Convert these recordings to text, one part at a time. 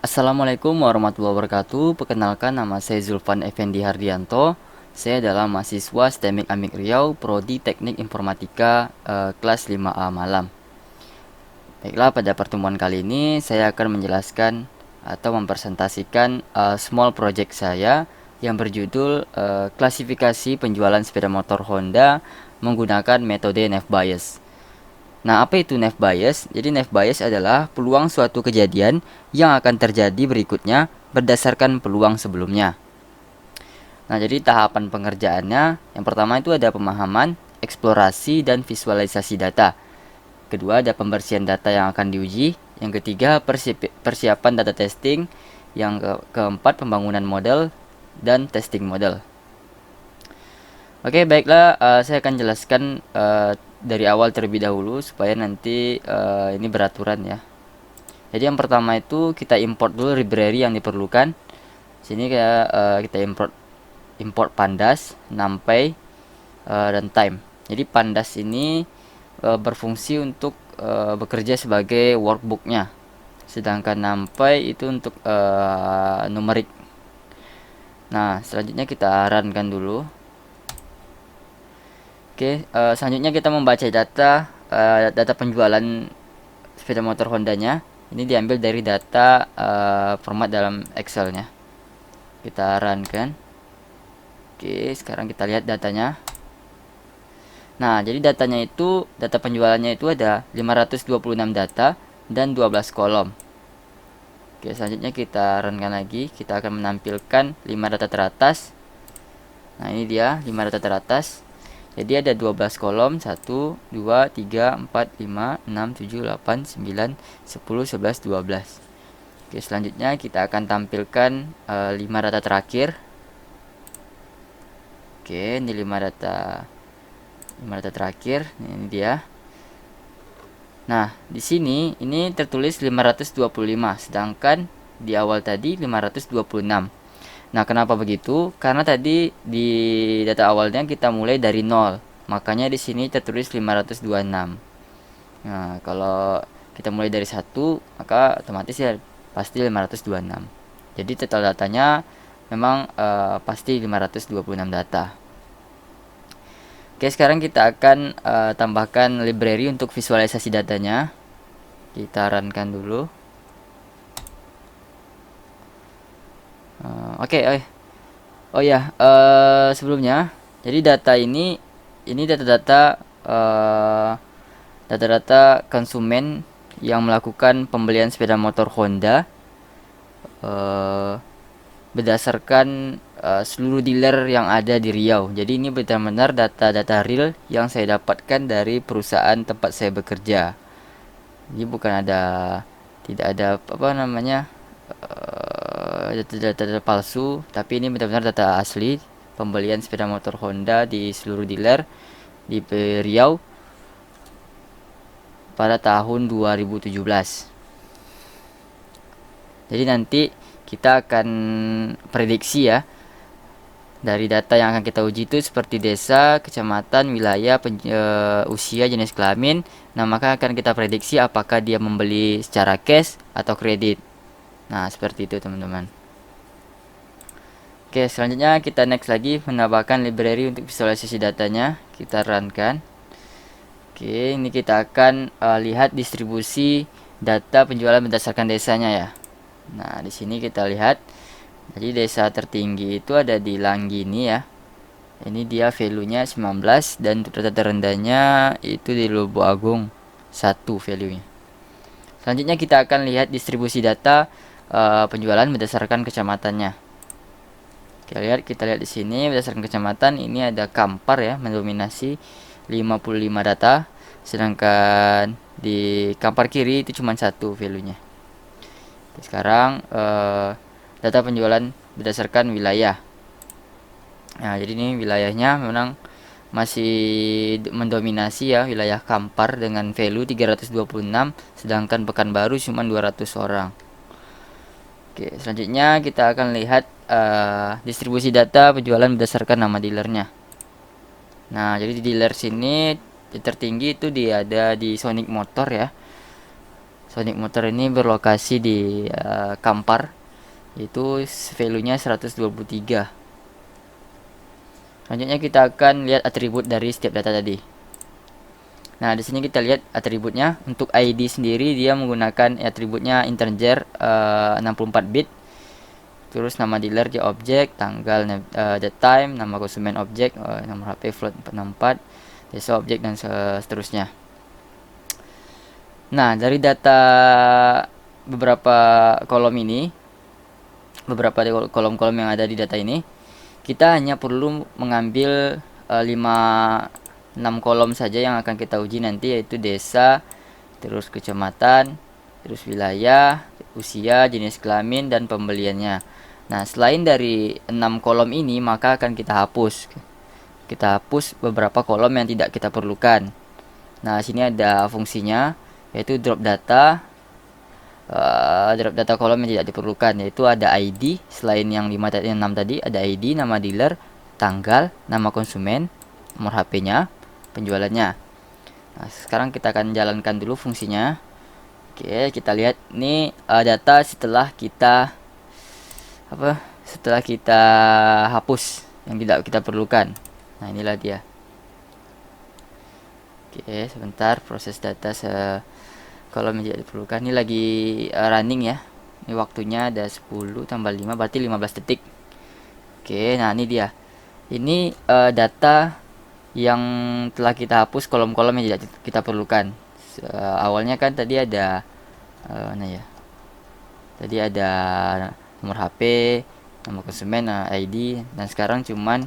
Assalamualaikum warahmatullahi wabarakatuh. Perkenalkan, nama saya Zulfan Effendi Hardianto. Saya adalah mahasiswa STEMIK Amik Riau, Prodi Teknik Informatika kelas 5A Malam. Baiklah, pada pertemuan kali ini saya akan menjelaskan atau mempresentasikan small project saya yang berjudul klasifikasi penjualan sepeda motor Honda menggunakan metode Nef Bias. Nah, apa itu Nef Bias? Jadi Nef Bias adalah peluang suatu kejadian yang akan terjadi berikutnya berdasarkan peluang sebelumnya. Nah, jadi tahapan pengerjaannya, yang pertama itu ada pemahaman, eksplorasi, dan visualisasi data. Kedua, ada pembersihan data yang akan diuji. Yang ketiga, persiapan data testing. Yang keempat, pembangunan model dan testing model. Oke, baiklah, saya akan jelaskan dari awal terlebih dahulu supaya nanti ini beraturan ya. Jadi yang pertama itu kita import dulu library yang diperlukan. Sini kita import pandas, numpy, dan time. Jadi pandas ini berfungsi untuk bekerja sebagai workbooknya, sedangkan numpy itu untuk numerik. Nah, selanjutnya kita runkan dulu. Oke, selanjutnya kita membaca data penjualan sepeda motor Hondanya. Ini diambil dari data format dalam Excelnya. Kita runkan. Oke, sekarang kita lihat datanya. Nah, jadi data penjualannya itu ada 526 data dan 12 kolom. Oke, selanjutnya kita runkan lagi. Kita akan menampilkan 5 data teratas. Nah, ini dia 5 data teratas. Jadi ada 12 kolom, 1, 2, 3, 4, 5, 6, 7, 8, 9, 10, 11, 12. Oke, selanjutnya kita akan tampilkan 5 data terakhir. Oke, ini 5 data terakhir. Ini dia. Nah, di sini ini tertulis 525, sedangkan di awal tadi 526. Nah, kenapa begitu? Karena tadi di data awalnya kita mulai dari 0. Makanya di sini tertulis 526. Nah, kalau kita mulai dari 1, maka otomatis ya pasti 526. Jadi total datanya memang pasti 526 data. Oke, sekarang kita akan tambahkan library untuk visualisasi datanya. Kita runkan dulu. Oke, oh ya, sebelumnya, jadi ini data-data konsumen yang melakukan pembelian sepeda motor Honda berdasarkan seluruh dealer yang ada di Riau. Jadi ini benar-benar data-data real yang saya dapatkan dari perusahaan tempat saya bekerja. Jadi tidak ada apa namanya data-data palsu, tapi ini benar-benar data asli pembelian sepeda motor Honda di seluruh dealer di Riau pada tahun 2017. Jadi nanti kita akan prediksi ya, dari data yang akan kita uji itu seperti desa, kecamatan, wilayah, usia, jenis kelamin. Nah, maka akan kita prediksi apakah dia membeli secara cash atau kredit. Nah, seperti itu teman-teman. Oke, selanjutnya kita next lagi menambahkan library untuk visualisasi datanya. Kita runkan. Oke, ini kita akan lihat distribusi data penjualan berdasarkan desanya ya. Nah, di sini kita lihat. Jadi desa tertinggi itu ada di Langgini ya. Ini dia value-nya 19 dan data terendahnya itu di Lubuk Agung 1 value-nya. Selanjutnya kita akan lihat distribusi data penjualan berdasarkan kecamatannya. Kita lihat di sini berdasarkan kecamatan ini ada Kampar ya mendominasi 55 data, sedangkan di Kampar kiri itu cuma 1 value-nya. Sekarang data penjualan berdasarkan wilayah. Nah, jadi ini wilayahnya memang masih mendominasi ya, wilayah Kampar dengan value 326, sedangkan Pekanbaru cuma 200 orang. Oke, selanjutnya kita akan lihat distribusi data penjualan berdasarkan nama dealernya. Nah, jadi di dealer sini tertinggi itu ada di Sonic Motor ya. Sonic Motor ini berlokasi di Kampar, itu value-nya 123. Selanjutnya kita akan lihat atribut dari setiap data tadi. Nah, di sini kita lihat atributnya. Untuk ID sendiri dia menggunakan atributnya integer 64 bit. Terus nama dealer di objek, tanggal, the time, nama konsumen objek, nomor HP float 464, desa objek dan seterusnya. Nah, dari data beberapa kolom ini, beberapa kolom-kolom yang ada di data ini, kita hanya perlu mengambil 6 kolom saja yang akan kita uji nanti, yaitu desa, terus kecamatan, terus wilayah, usia, jenis kelamin, dan pembeliannya. Nah, selain dari 6 kolom ini, maka akan kita hapus. Kita hapus beberapa kolom yang tidak kita perlukan. Nah, sini ada fungsinya, yaitu drop data. Drop data kolom yang tidak diperlukan, yaitu ada ID. Selain yang 5 tadi, 6 tadi, ada ID, nama dealer, tanggal, nama konsumen, nomor HP-nya, penjualannya. Nah, sekarang kita akan jalankan dulu fungsinya. Oke, kita lihat ini data setelah kita hapus yang tidak kita perlukan. Nah, inilah dia. Oke, sebentar proses data kalau tidak diperlukan. Ini lagi running ya. Ini waktunya ada 10 tambah 5 berarti 15 detik. Oke, nah ini dia. Ini data yang telah kita hapus kolom-kolom yang tidak kita perlukan. Awalnya kan tadi ada tadi ada nomor HP, nama konsumen, ID, dan sekarang cuman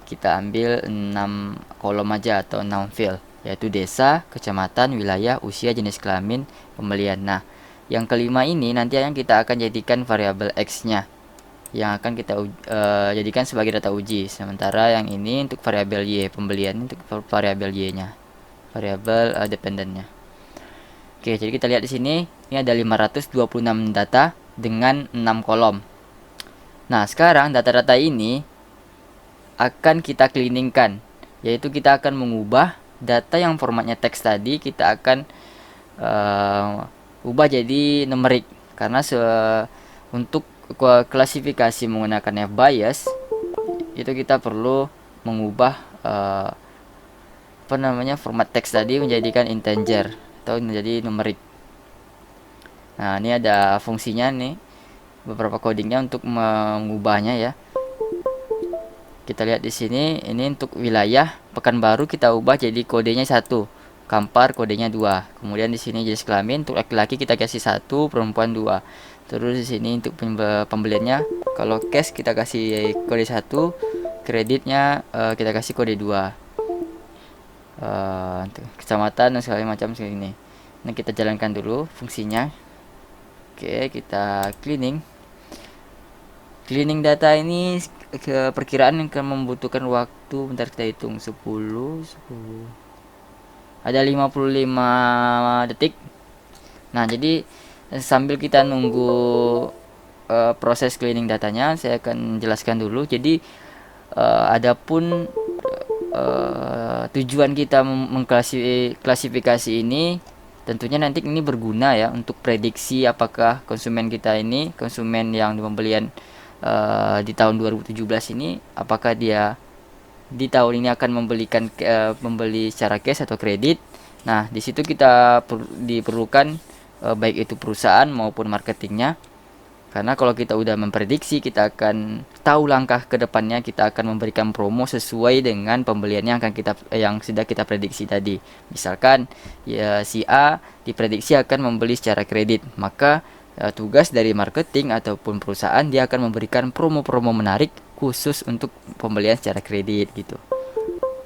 kita ambil 6 kolom aja atau 6 field, yaitu desa, kecamatan, wilayah, usia, jenis kelamin, pembelian. Nah, yang kelima ini nanti yang kita akan jadikan variabel X-nya, yang akan kita jadikan sebagai data uji. Sementara yang ini untuk variabel Y, pembelian untuk variabel Y-nya, variabel dependennya. Oke, jadi kita lihat di sini, ini ada 526 data dengan 6 kolom. Nah, sekarang data-data ini akan kita cleaningkan, yaitu kita akan mengubah data yang formatnya teks tadi, kita akan ubah jadi numerik, karena untuk klasifikasi menggunakan fbias itu kita perlu mengubah format teks tadi menjadikan integer atau menjadi numerik. Nah, ini ada fungsinya nih, beberapa codingnya untuk mengubahnya ya. Kita lihat di sini, ini untuk wilayah Pekanbaru kita ubah jadi kodenya 1, Kampar kodenya 2. Kemudian di sini jenis kelamin untuk laki-laki kita kasih 1, perempuan 2. Terus di sini untuk pembeliannya, kalau cash kita kasih kode 1, kreditnya kita kasih kode 2. Untuk kecamatan dan segala macam seperti ini. Nah, kita jalankan dulu fungsinya. Oke, kita cleaning data ini ke perkiraan yang akan membutuhkan waktu, bentar kita hitung, 10 ada 55 detik. Nah, jadi sambil kita nunggu proses cleaning datanya, saya akan jelaskan dulu. Jadi adapun tujuan kita mengklasifikasi ini, tentunya nanti ini berguna ya untuk prediksi apakah konsumen kita ini, konsumen yang di pembelian di tahun 2017 ini, apakah dia di tahun ini akan membeli secara cash atau kredit. Nah, di situ kita diperlukan baik itu perusahaan maupun marketingnya. Karena kalau kita udah memprediksi, kita akan tahu langkah ke depannya, kita akan memberikan promo sesuai dengan pembeliannya yang sudah kita prediksi tadi. Misalkan ya si A diprediksi akan membeli secara kredit, maka tugas dari marketing ataupun perusahaan dia akan memberikan promo-promo menarik khusus untuk pembelian secara kredit gitu.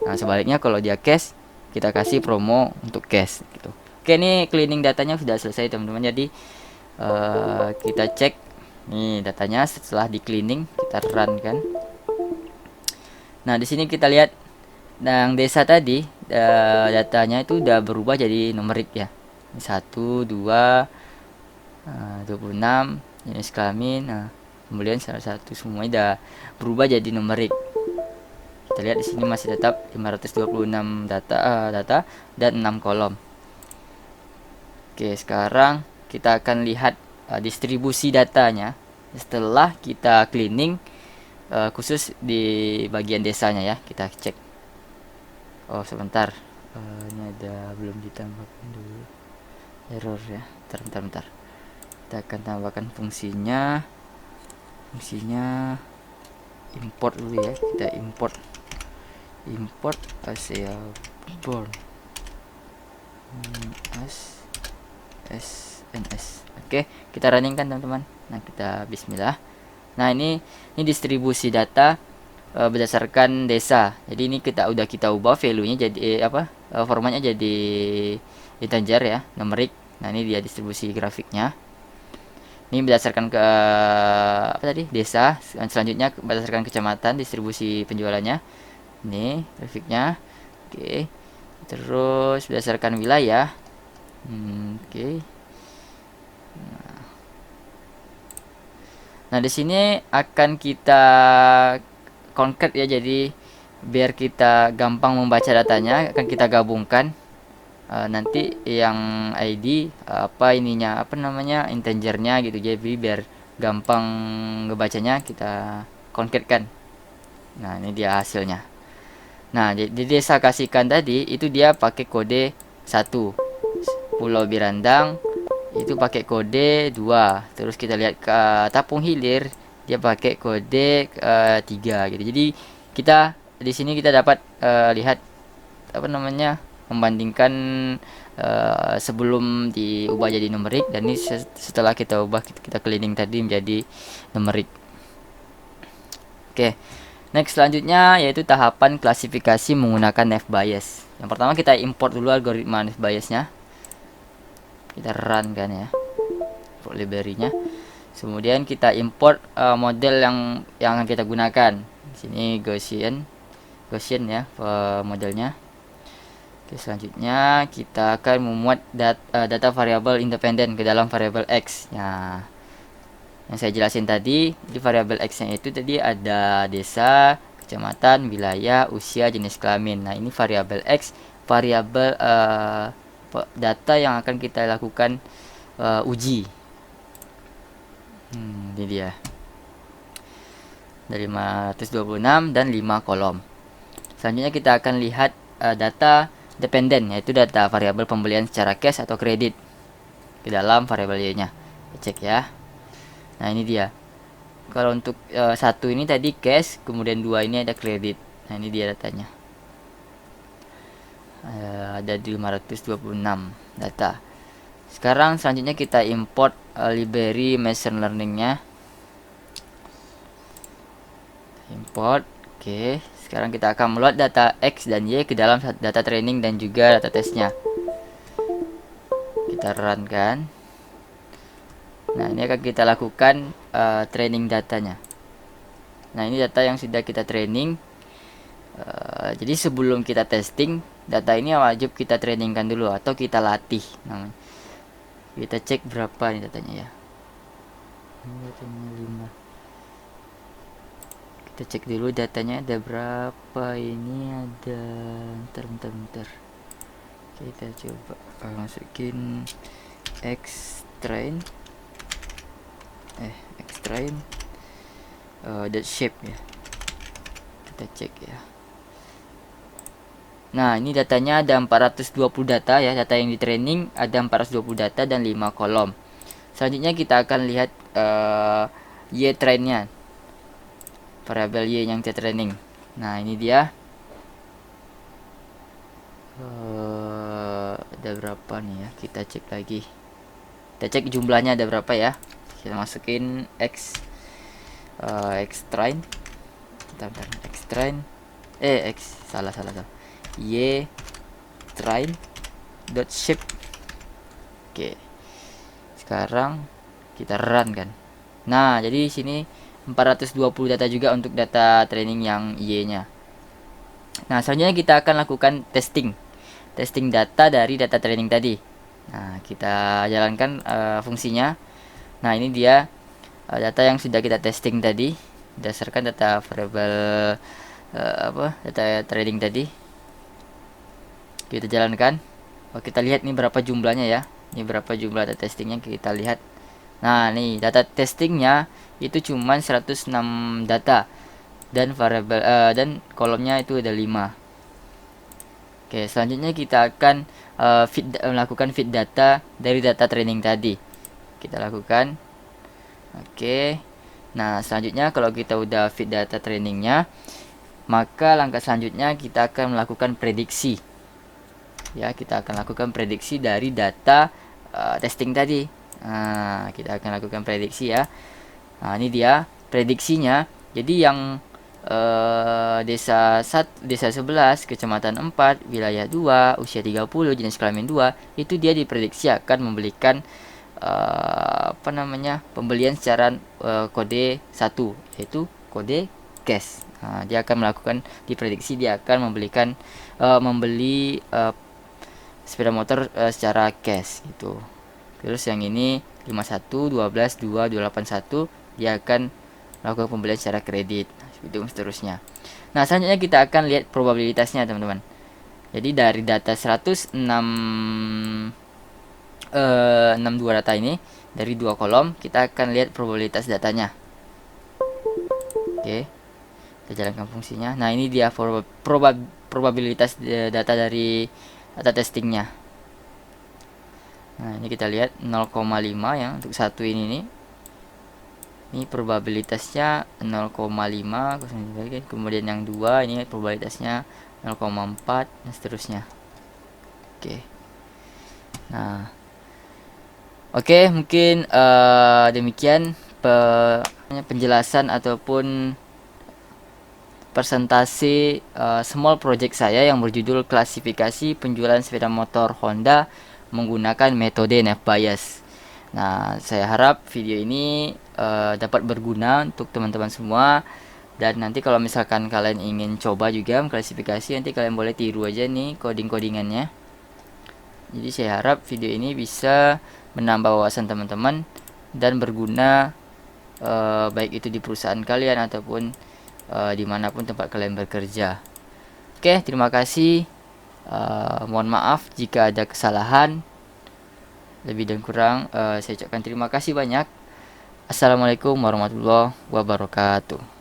Nah, sebaliknya kalau dia cash, kita kasih promo untuk cash gitu. Oke, ini cleaning datanya sudah selesai teman-teman. Jadi kita cek nih datanya setelah di cleaning, kita run kan. Nah, di sini kita lihat yang desa tadi datanya itu udah berubah jadi numerik ya. 1, 2, 26, jenis kelamin, kemudian salah satu semuanya udah berubah jadi numerik. Kita lihat di sini masih tetap 526 data dan 6 kolom. Oke, sekarang kita akan lihat distribusi datanya setelah kita cleaning, khusus di bagian desanya ya. Kita cek. Oh sebentar, ini ada belum ditambahkan dulu, error ya. Bentar. Kita akan tambahkan fungsinya import dulu ya. Kita import ASEA born as SNS. Oke, kita running kan teman-teman. Nah, kita bismillah. Nah, ini distribusi data berdasarkan desa. Jadi ini kita ubah value-nya jadi formatnya jadi integer ya, numerik. Nah, ini dia distribusi grafiknya. Ini berdasarkan ke apa tadi? Desa. Selanjutnya berdasarkan kecamatan, distribusi penjualannya. Ini grafiknya. Oke. Terus berdasarkan wilayah. Oke. Nah, di sini akan kita concat ya, jadi biar kita gampang membaca datanya akan kita gabungkan. Nanti yang ID integernya gitu, jadi biar gampang ngebacanya kita concatkan. Nah, ini dia hasilnya. Nah, jadi saya kasihkan tadi itu dia pakai kode 1. Pulau Birandang itu pakai kode 2. Terus kita lihat ke Tapung Hilir dia pakai kode 3 gitu. Jadi kita di sini kita dapat lihat membandingkan sebelum diubah jadi numerik, dan ini setelah kita ubah, kita cleaning tadi menjadi numerik. Oke. Next, selanjutnya yaitu tahapan klasifikasi menggunakan nav bias. Yang pertama kita import dulu algoritma nav biasnya. Kita run kan ya, import library-nya. Kemudian kita import model yang akan kita gunakan. Di sini Gaussian ya modelnya. Oke, selanjutnya kita akan memuat data variabel independen ke dalam variabel X. Nah, yang saya jelasin tadi, di variabel X-nya itu tadi ada desa, kecamatan, wilayah, usia, jenis kelamin. Nah, ini variabel X, variabel data yang akan kita lakukan uji. Ini dia. Dari 526 dan 5 kolom. Selanjutnya kita akan lihat data dependen, yaitu data variabel pembelian secara cash atau kredit ke dalam variabel Y-nya. Cek ya. Nah, ini dia. Kalau untuk 1 ini tadi cash, kemudian 2 ini ada kredit. Nah, ini dia datanya. Ada di 526 data. Sekarang selanjutnya kita import library machine learning-nya. Import. Oke. Sekarang kita akan meload data X dan Y ke dalam data training dan juga data testnya. Kita run kan. Nah, ini akan kita lakukan training datanya. Nah, ini data yang sudah kita training. Jadi sebelum kita testing, data ini wajib kita trainingkan dulu atau kita latih namanya. Kita cek berapa nih datanya ya. Ini datanya 5. Kita cek dulu datanya ada berapa. Ini ada bentar. Kita coba masukin xtrain dot shape ya. Kita cek ya. Nah, ini datanya ada 420 data ya, data yang di training ada 420 data dan 5 kolom. Selanjutnya kita akan lihat Y trainnya, variabel Y yang kita training. Nah, ini dia. Ada berapa nih ya, kita cek lagi. Kita cek jumlahnya ada berapa ya. Kita masukin xtrain. Salah. Y train dot shape. Oke. Sekarang kita run kan. Nah, jadi sini 420 data juga untuk data training yang Y-nya. Nah, selanjutnya kita akan lakukan testing data dari data training tadi. Nah, kita jalankan fungsinya. Nah, ini dia data yang sudah kita testing tadi berdasarkan data variabel data training tadi. Kita jalankan. Kita lihat nih berapa jumlahnya ya. Ini berapa jumlah data testingnya kita lihat. Nah, nih data testingnya itu cuman 106 data dan variabel dan kolomnya itu ada 5. Oke, selanjutnya kita akan melakukan feed data dari data training tadi. Kita lakukan. Oke. Nah, selanjutnya kalau kita udah feed data trainingnya, maka langkah selanjutnya kita akan melakukan prediksi. Ya, kita akan lakukan prediksi dari data testing tadi. Nah, kita akan lakukan prediksi ya. Nah, ini dia prediksinya. Jadi yang desa 11, kecamatan 4, wilayah 2, usia 30, jenis kelamin 2, itu dia diprediksi akan membelikan pembelian secara kode 1, yaitu kode cash. Nah, dia akan melakukan diprediksi dia akan membeli sepeda motor secara cash gitu. Terus yang ini 51, 12, 2, 281 dia akan melakukan pembelian secara kredit. Itu seterusnya. Nah, selanjutnya kita akan lihat probabilitasnya, teman-teman. Jadi dari data 62 data ini, dari 2 kolom kita akan lihat probabilitas datanya. Oke. Kita jalankan fungsinya. Nah, ini dia probabilitas data dari data testingnya. Nah, ini kita lihat 0,5 ya untuk satu ini nih. Ini probabilitasnya 0,5, kemudian yang 2 ini probabilitasnya 0,4 dan seterusnya. Oke. Nah, oke, mungkin demikian penjelasan ataupun presentasi small project saya yang berjudul klasifikasi penjualan sepeda motor Honda menggunakan metode nav bias. Nah, saya harap video ini dapat berguna untuk teman-teman semua. Dan nanti kalau misalkan kalian ingin coba juga mengklasifikasi, nanti kalian boleh tiru aja nih coding-codingannya. Jadi saya harap video ini bisa menambah wawasan teman-teman dan berguna baik itu di perusahaan kalian ataupun dimanapun tempat kalian bekerja. Oke, terima kasih. Mohon maaf jika ada kesalahan. Lebih dan kurang saya ucapkan terima kasih banyak. Assalamualaikum warahmatullahi wabarakatuh.